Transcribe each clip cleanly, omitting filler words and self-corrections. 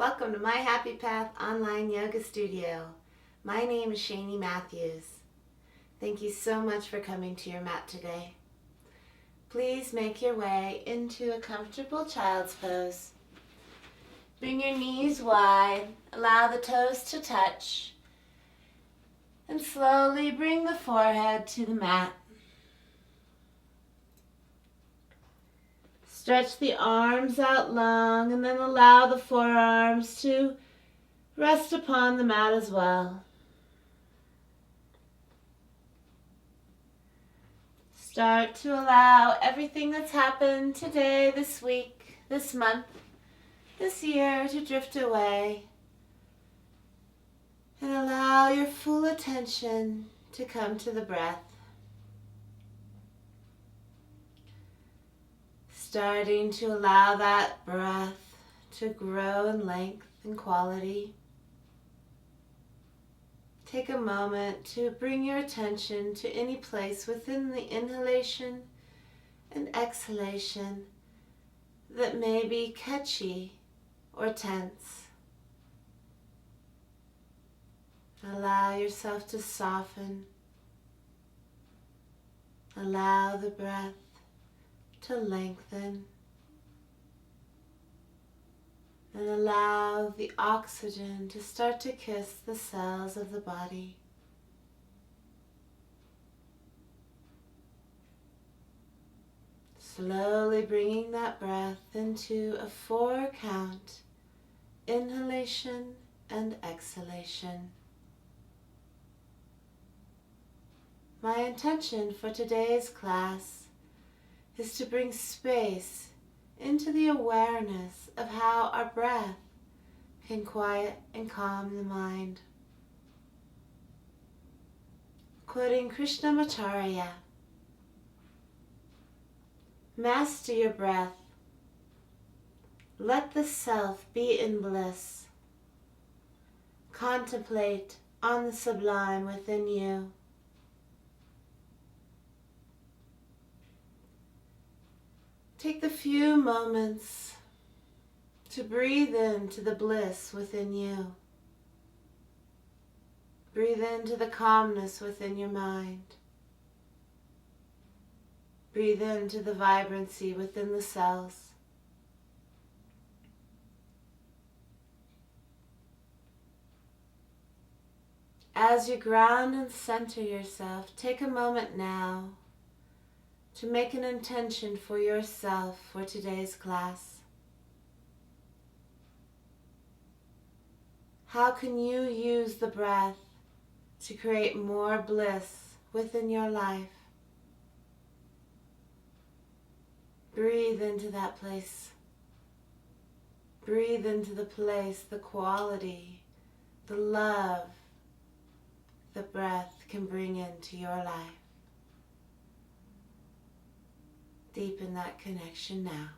Welcome to My Happy Path Online Yoga Studio. My name is Shanie Matthews. Thank you so much for coming to your mat today. Please make your way into a comfortable child's pose. Bring your knees wide, allow the toes to touch, and slowly bring the forehead to the mat. Stretch the arms out long and then allow the forearms to rest upon the mat as well. Start to allow everything that's happened today, this week, this month, this year to drift away. And allow your full attention to come to the breath. Starting to allow that breath to grow in length and quality. Take a moment to bring your attention to any place within the inhalation and exhalation that may be catchy or tense. Allow yourself to soften. Allow the breath to lengthen. And allow the oxygen to start to kiss the cells of the body. Slowly bringing that breath into a 4 count, inhalation and exhalation. My intention for today's class is to bring space into the awareness of how our breath can quiet and calm the mind. Quoting Krishnamacharya, master your breath. Let the self be in bliss. Contemplate on the sublime within you. Take the few moments to breathe into the bliss within you. Breathe into the calmness within your mind. Breathe into the vibrancy within the cells. As you ground and center yourself, take a moment now to make an intention for yourself for today's class. How can you use the breath to create more bliss within your life? Breathe into that place. Breathe into the place, the quality, the love the breath can bring into your life. Deepen that connection now.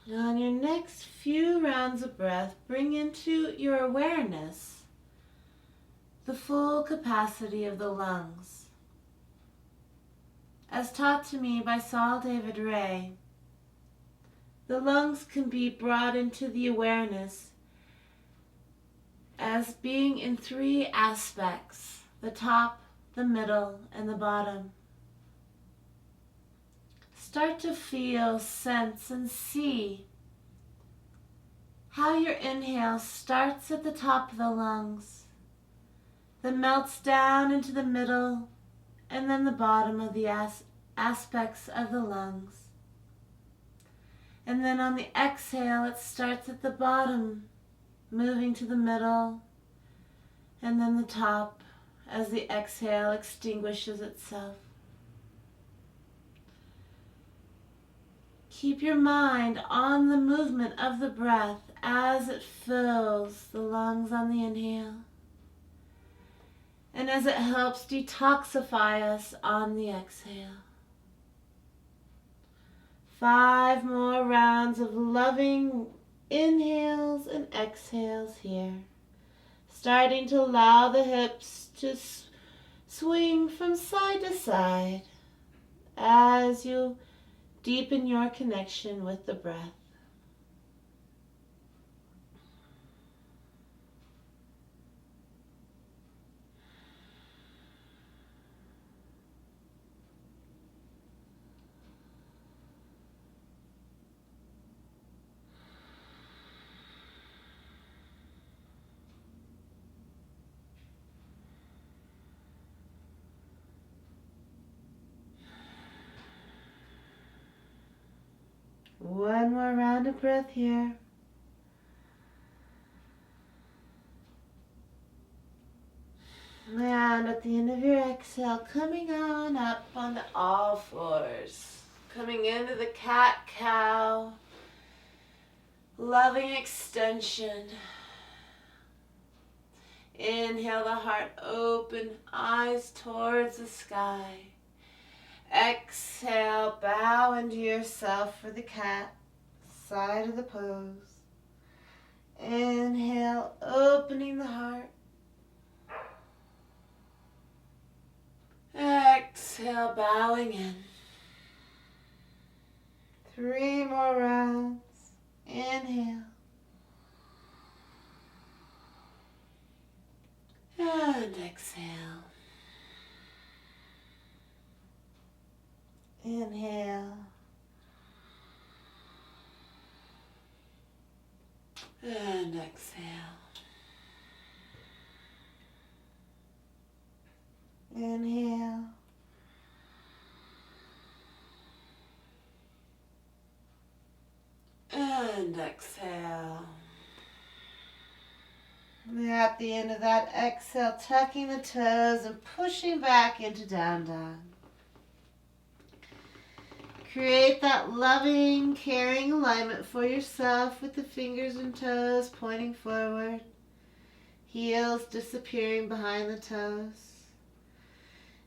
Now on your next few rounds of breath, bring into your awareness the full capacity of the lungs. As taught to me by Saul David Ray, the lungs can be brought into the awareness as being in 3 aspects: the top, the middle, and the bottom. Start to feel, sense, and see how your inhale starts at the top of the lungs, then melts down into the middle, and then the bottom of the aspects of the lungs. And then on the exhale, it starts at the bottom, moving to the middle, and then the top as the exhale extinguishes itself. Keep your mind on the movement of the breath as it fills the lungs on the inhale and as it helps detoxify us on the exhale. 5 more rounds of loving inhales and exhales here. Starting to allow the hips to swing from side to side as you deepen your connection with the breath. One more round of breath here. And at the end of your exhale, coming on up onto all fours. Coming into the cat-cow. Loving extension. Inhale the heart open, eyes towards the sky. Exhale, bow into yourself for the cat, side of the pose. Inhale, opening the heart. Exhale, bowing in. 3 more rounds. Inhale. And exhale. Inhale. And exhale. Inhale. And exhale. And at the end of that exhale, tucking the toes and pushing back into down dog. Create that loving, caring alignment for yourself with the fingers and toes pointing forward. Heels disappearing behind the toes.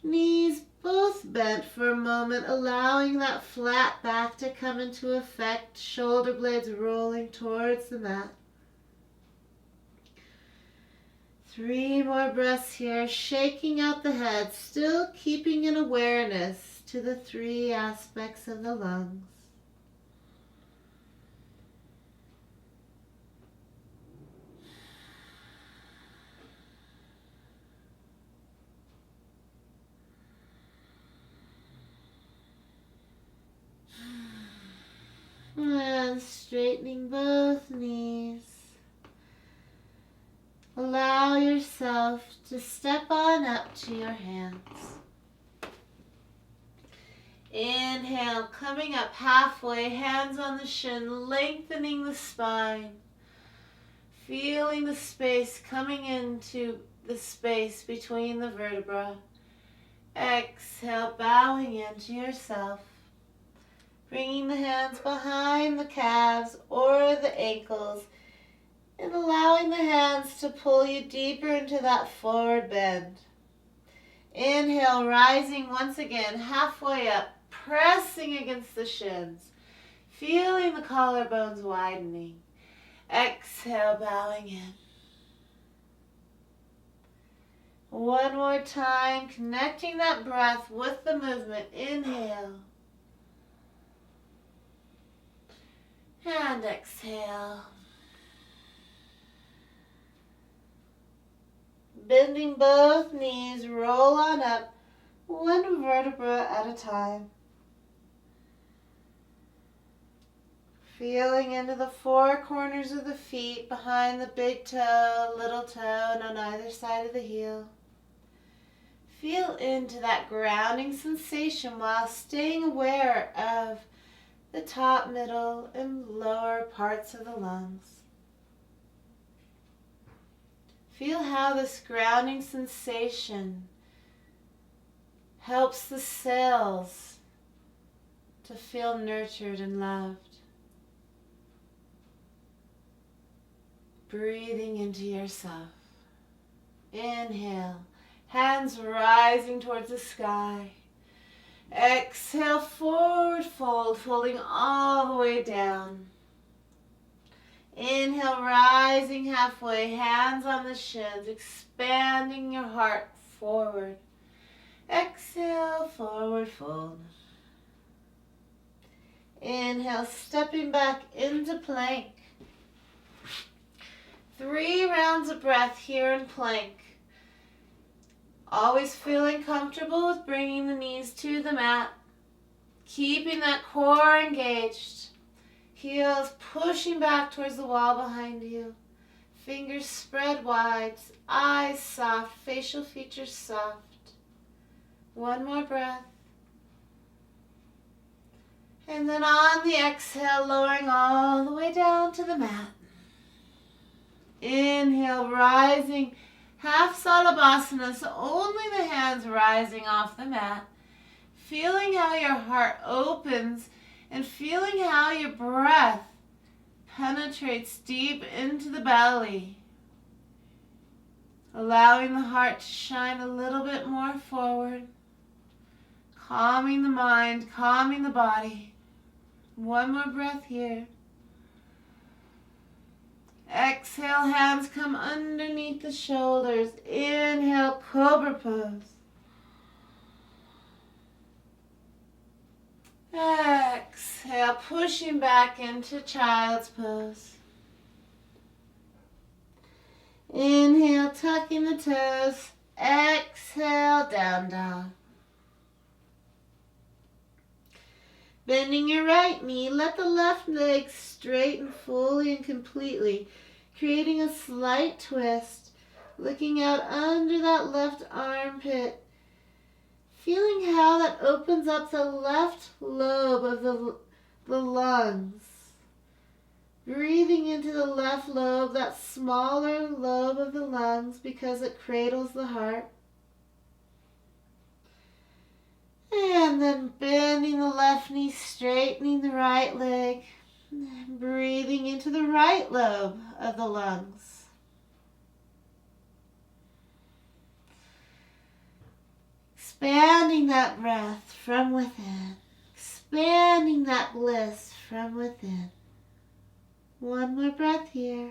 Knees both bent for a moment, allowing that flat back to come into effect, shoulder blades rolling towards the mat. 3 more breaths here, shaking out the head, still keeping an awareness to the 3 aspects of the lungs. And straightening both knees. Allow yourself to step on up to your hands. Inhale, coming up halfway, hands on the shin, lengthening the spine. Feeling the space coming into the space between the vertebrae. Exhale, bowing into yourself. Bringing the hands behind the calves or the ankles and allowing the hands to pull you deeper into that forward bend. Inhale, rising once again, halfway up, pressing against the shins, feeling the collarbones widening. Exhale, bowing in. One more time, connecting that breath with the movement. Inhale. And exhale. Bending both knees, roll on up, one vertebra at a time. Feeling into the 4 corners of the feet, behind the big toe, little toe, and on either side of the heel. Feel into that grounding sensation while staying aware of the top, middle, and lower parts of the lungs. Feel how this grounding sensation helps the cells to feel nurtured and loved. Breathing into yourself. Inhale, Hands rising towards the sky. Exhale, forward fold, folding all the way down. Inhale, rising halfway, hands on the shins, expanding your heart forward. Exhale, forward fold. Inhale, stepping back into plank. 3 rounds of breath here in plank. Always feeling comfortable with bringing the knees to the mat. Keeping that core engaged. Heels pushing back towards the wall behind you. Fingers spread wide. Eyes soft. Facial features soft. One more breath. And then on the exhale, lowering all the way down to the mat. Inhale, rising. Half Salabhasana, so only the hands rising off the mat. Feeling how your heart opens and feeling how your breath penetrates deep into the belly. Allowing the heart to shine a little bit more forward. Calming the mind, calming the body. One more breath here. Exhale, hands come underneath the shoulders. Inhale, Cobra Pose. Exhale, pushing back into Child's Pose. Inhale, tucking the toes. Exhale, down dog. Bending your right knee, let the left leg straighten fully and completely, creating a slight twist, looking out under that left armpit, feeling how that opens up the left lobe of the lungs. Breathing into the left lobe, that smaller lobe of the lungs, because it cradles the heart. And then bending the left knee, straightening the right leg, and breathing into the right lobe of the lungs. Expanding that breath from within, expanding that bliss from within. One more breath here.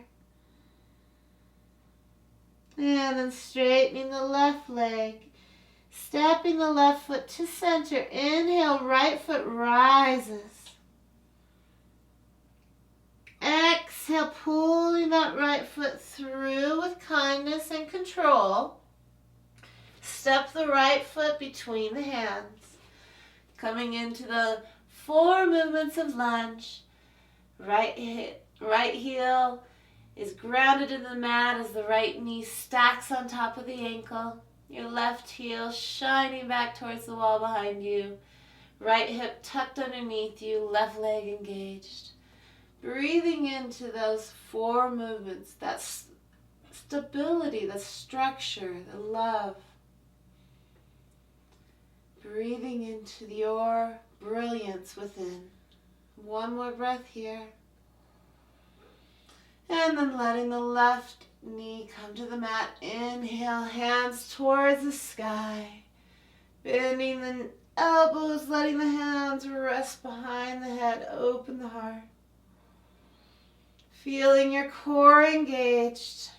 And then straightening the left leg. Stepping the left foot to center. Inhale, right foot rises. Exhale, pulling that right foot through with kindness and control. Step the right foot between the hands. Coming into the 4 movements of lunge. Right heel is grounded in the mat as the right knee stacks on top of the ankle. Your left heel shining back towards the wall behind you. Right hip tucked underneath you, left leg engaged. Breathing into those 4 movements, that stability, the structure, the love. Breathing into your brilliance within. One more breath here. And then letting the left knee come to the mat. Inhale, hands towards the sky. Bending the elbows, letting the hands rest behind the head. Open the heart. Feeling your core engaged.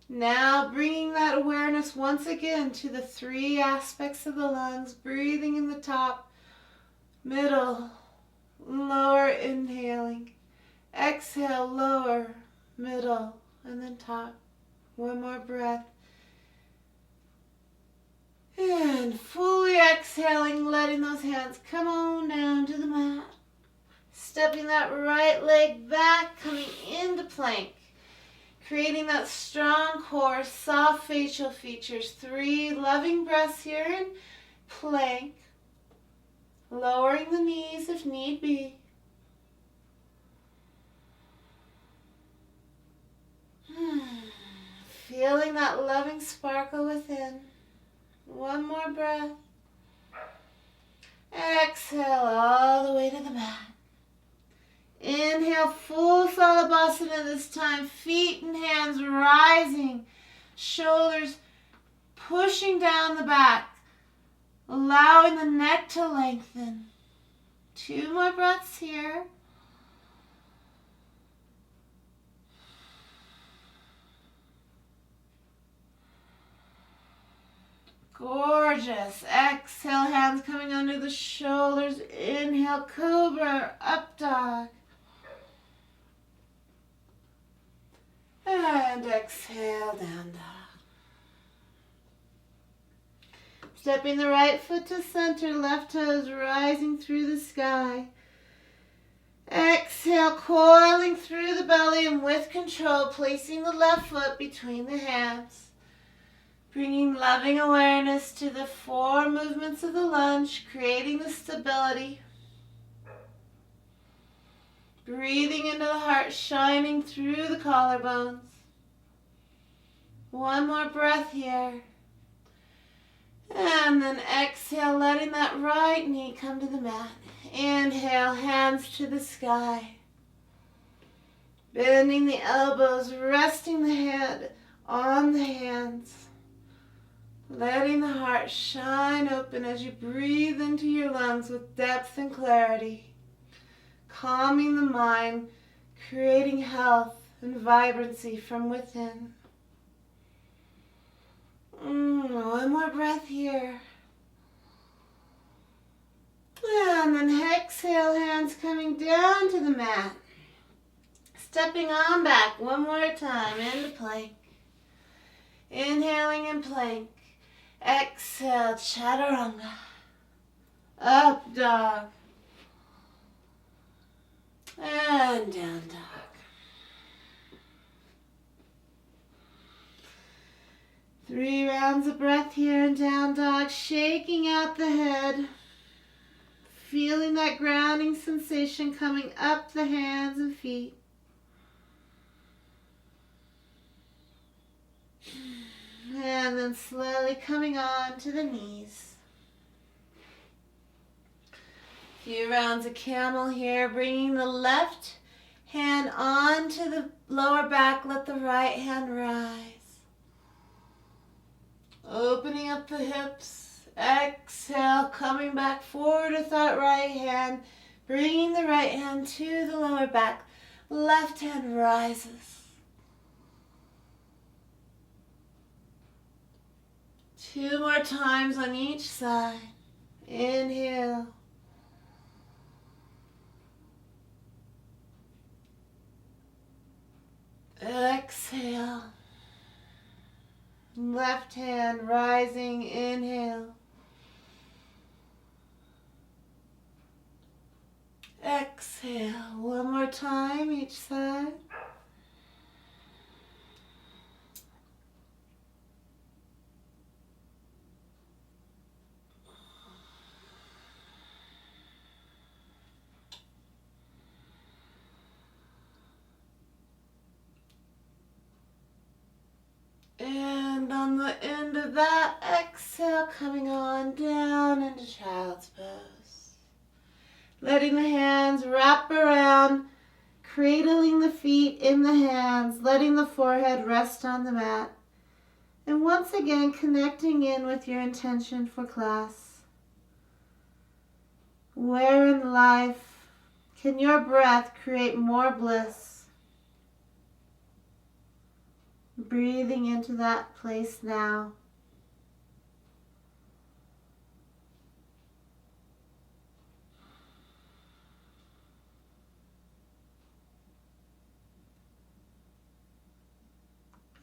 Now bringing that awareness once again to the 3 aspects of the lungs. Breathing in the top, middle, lower, inhaling. Exhale, lower, middle, and then top. One more breath. And fully exhaling, letting those hands come on down to the mat. Stepping that right leg back, coming into plank. Creating that strong core, soft facial features. 3 loving breaths here in plank. Lowering the knees if need be. Feeling that loving sparkle within. One more breath. Exhale all the way to the mat. Inhale, full Salabhasana this time. Feet and hands rising. Shoulders pushing down the back, allowing the neck to lengthen. 2 more breaths here. Gorgeous. Exhale, hands coming under the shoulders. Inhale, cobra, up dog. And exhale, down dog. Stepping the right foot to center, left toes rising through the sky. Exhale, coiling through the belly and with control, placing the left foot between the hands. Bringing loving awareness to the 4 movements of the lunge, creating the stability. Breathing into the heart, shining through the collarbones. 1 more breath here. And then exhale, letting that right knee come to the mat. Inhale, hands to the sky. Bending the elbows, resting the head on the hands. Letting the heart shine open as you breathe into your lungs with depth and clarity. Calming the mind, creating health and vibrancy from within. 1 more breath here. And then exhale, hands coming down to the mat. Stepping on back 1 more time into plank. Inhaling in plank. Exhale, chaturanga. Up dog. And down dog. 3 rounds of breath here in down dog, shaking out the head. Feeling that grounding sensation coming up the hands and feet. And then slowly coming on to the knees. A few rounds of camel here, bringing the left hand onto the lower back, let the right hand rise. Opening up the hips, exhale, coming back forward with that right hand, bringing the right hand to the lower back, left hand rises. 2 more times on each side. Inhale. Exhale. Left hand rising. Inhale. Exhale. 1 more time each side. And on the end of that exhale, coming on down into child's pose. Letting the hands wrap around, cradling the feet in the hands, letting the forehead rest on the mat. And once again, connecting in with your intention for class. Where in life can your breath create more bliss? Breathing into that place now.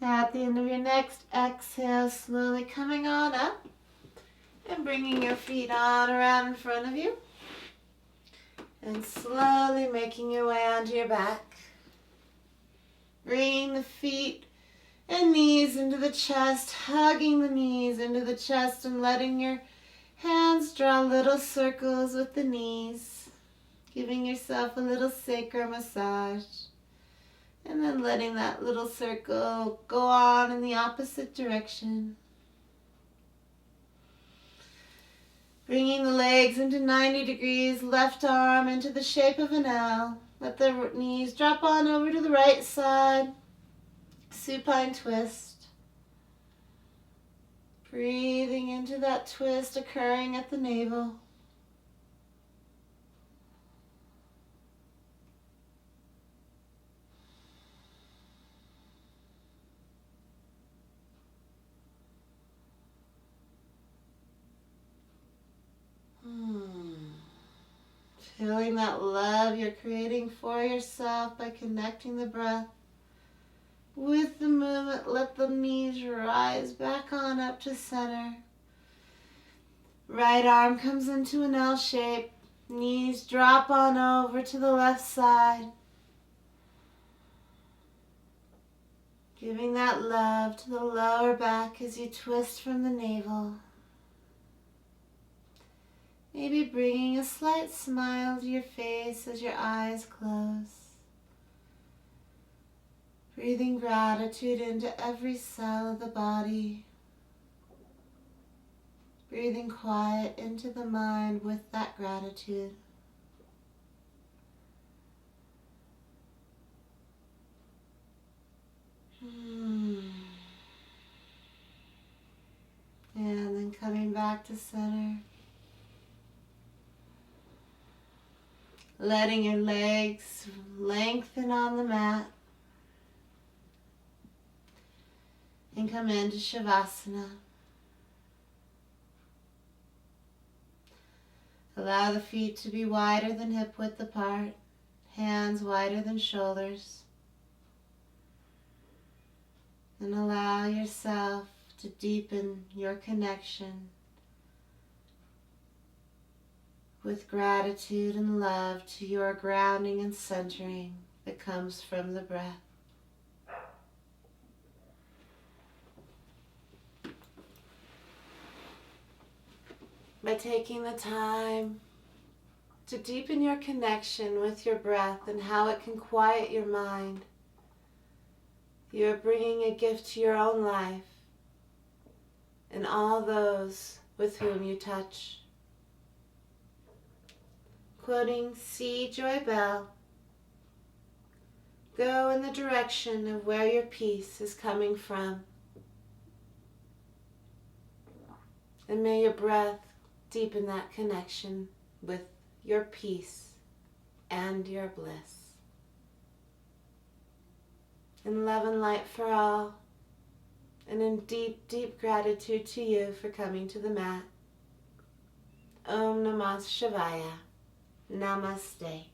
At the end of your next exhale, slowly coming on up and bringing your feet on around in front of you. And slowly making your way onto your back. Bringing the feet and knees into the chest, hugging the knees into the chest and letting your hands draw little circles with the knees, giving yourself a little sacral massage, and then letting that little circle go on in the opposite direction. Bringing the legs into 90 degrees, left arm into the shape of an L. Let the knees drop on over to the right side. Supine twist. Breathing into that twist occurring at the navel. Feeling that love you're creating for yourself by connecting the breath with the movement. Let the knees rise back on up to center. Right arm comes into an L shape. Knees drop on over to the left side. Giving that love to the lower back as you twist from the navel. Maybe bringing a slight smile to your face as your eyes close. Breathing gratitude into every cell of the body. Breathing quiet into the mind with that gratitude. And then coming back to center. Letting your legs lengthen on the mat. And come into Shavasana. Allow the feet to be wider than hip width apart. Hands wider than shoulders. And allow yourself to deepen your connection with gratitude and love to your grounding and centering that comes from the breath. By taking the time to deepen your connection with your breath and how it can quiet your mind, you are bringing a gift to your own life and all those with whom you touch. Quoting C. Joy Bell, go in the direction of where your peace is coming from. And may your breath deepen that connection with your peace and your bliss. In love and light for all, and in deep, deep gratitude to you for coming to the mat. Om Namah Shivaya. Namaste.